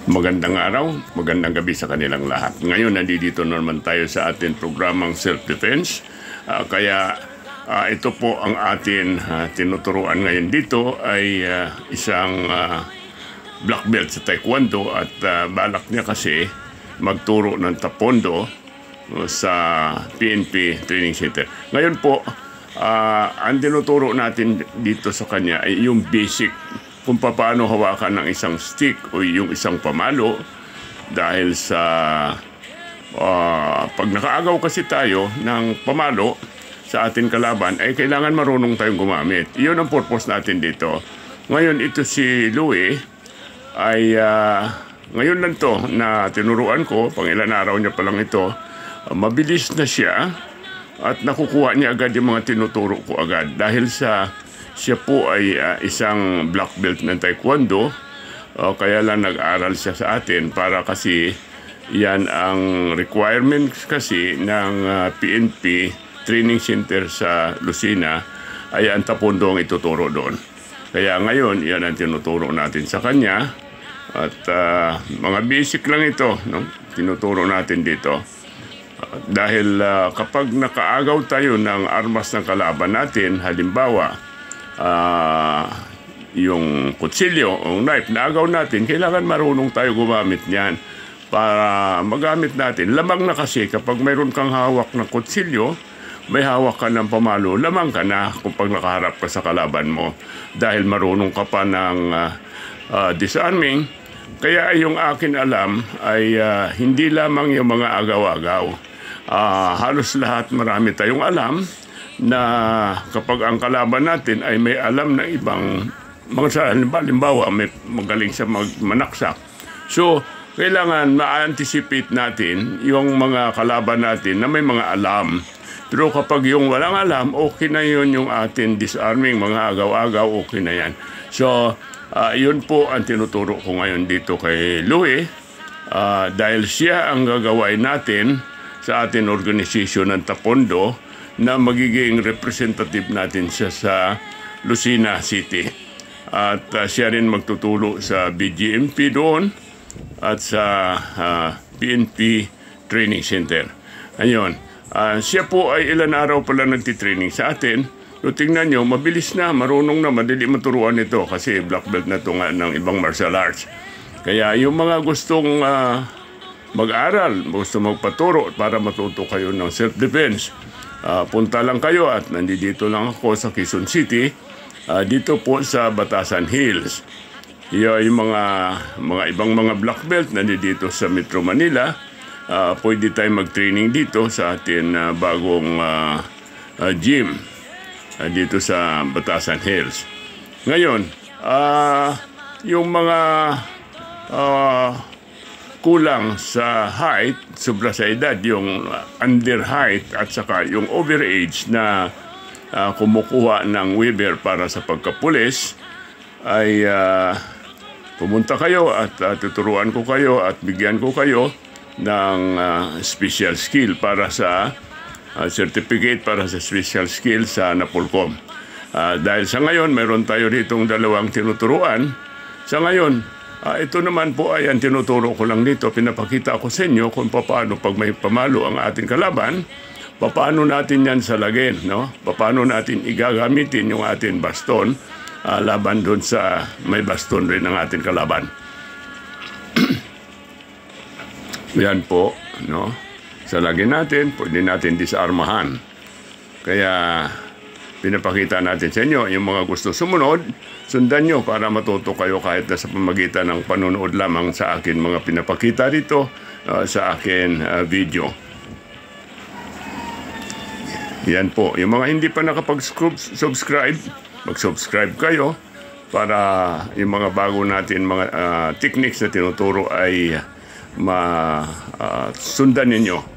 Magandang araw, magandang gabi sa kanilang lahat. Ngayon, nandito naman tayo sa ating programang Self-Defense. Ito po ang atin tinuturuan ngayon dito ay isang black belt sa Taekwondo at balak niya kasi magturo ng Taekwondo sa PNP Training Center. Ngayon po, ang tinuturo natin dito sa kanya ay yung basic kung paano hawakan ng isang stick o yung isang pamalo dahil sa pag nakaagaw kasi tayo ng pamalo sa ating kalaban ay kailangan marunong tayong gumamit. Iyon ang purpose natin dito. Ngayon ito si Louie ay ngayon lang to na tinuruan ko, pang ilan araw niya pa lang ito, mabilis na siya at nakukuha niya agad yung mga tinuturo ko agad dahil siya po ay isang black belt ng Taekwondo, kaya lang nag-aral siya sa atin para kasi yan ang requirements kasi ng PNP Training Center sa Lucena ay ang Taekwondo ang ituturo doon. Kaya ngayon, yan ang tinuturo natin sa kanya at mga basic lang ito, no? Tinuturo natin dito. Dahil kapag nakaagaw tayo ng armas ng kalaban natin, halimbawa, yung kutsilyo o knife na agaw natin, kailangan marunong tayo gumamit niyan para magamit natin. Lamang na kasi kapag mayroon kang hawak ng kutsilyo, may hawak ka ng pamalo, lamang ka na kung pag nakaharap ka sa kalaban mo dahil marunong ka pa ng disarming. Kaya yung akin alam ay hindi lamang yung mga agaw-agaw. Halos lahat marami tayong alam na kapag ang kalaban natin ay may alam ng ibang mga halimbawa may magaling siya manaksak. So, kailangan ma-anticipate natin yung mga kalaban natin na may mga alam. Pero kapag yung walang alam, okay na yun yung atin disarming, mga agaw-agaw, okay na yan. So, yun po ang tinuturo ko ngayon dito kay Louie dahil siya ang gagawin natin sa ating organisasyon ng Taekwondo na magiging representative natin siya sa Lucena City. At siya rin magtuturo sa BGMP doon at sa PNP Training Center. Ayun, siya po ay ilan araw pala nagtitraining sa atin. So, tingnan nyo, mabilis na, marunong na, madali maturuan ito kasi black belt na ito nga ng ibang martial arts. Kaya yung mga gustong mag-aral, gusto magpaturo para matuto kayo ng self-defense, punta lang kayo at nandito lang ako sa Quezon City, dito po sa Batasan Hills. Yung mga ibang mga black belt nandito sa Metro Manila, pwede tayo mag-training dito sa atin bagong gym dito sa Batasan Hills. Ngayon, yung mga kulang sa height, sobra sa edad, yung under height at saka yung overage na kumukuha ng waiver para sa pagkapulis, ay pumunta kayo at tuturuan ko kayo at bigyan ko kayo ng special skill para sa certificate para sa special skill sa Napolcom. Dahil sa ngayon, mayroon tayo ditong dalawang tinuturuan. Sa ngayon, ito naman po ay ang tinuturo ko lang dito. Pinapakita ko sa inyo kung paano pag may pamalo ang ating kalaban, paano natin yan salagin, no? Paano natin igagamitin yung ating baston laban doon sa may baston rin ng ating kalaban. Yan po, no? Salagin natin, pwede natin disarmahan. Kaya pinapakita natin sa inyo yung mga gusto sumunod, sundan nyo para matuto kayo kahit na sa pamagitan ng panonood lamang sa akin mga pinapakita dito sa akin video. Yan po, yung mga hindi pa nakapag-subscribe, mag-subscribe kayo para yung mga bago natin mga techniques na tinuturo ay sundan ninyo.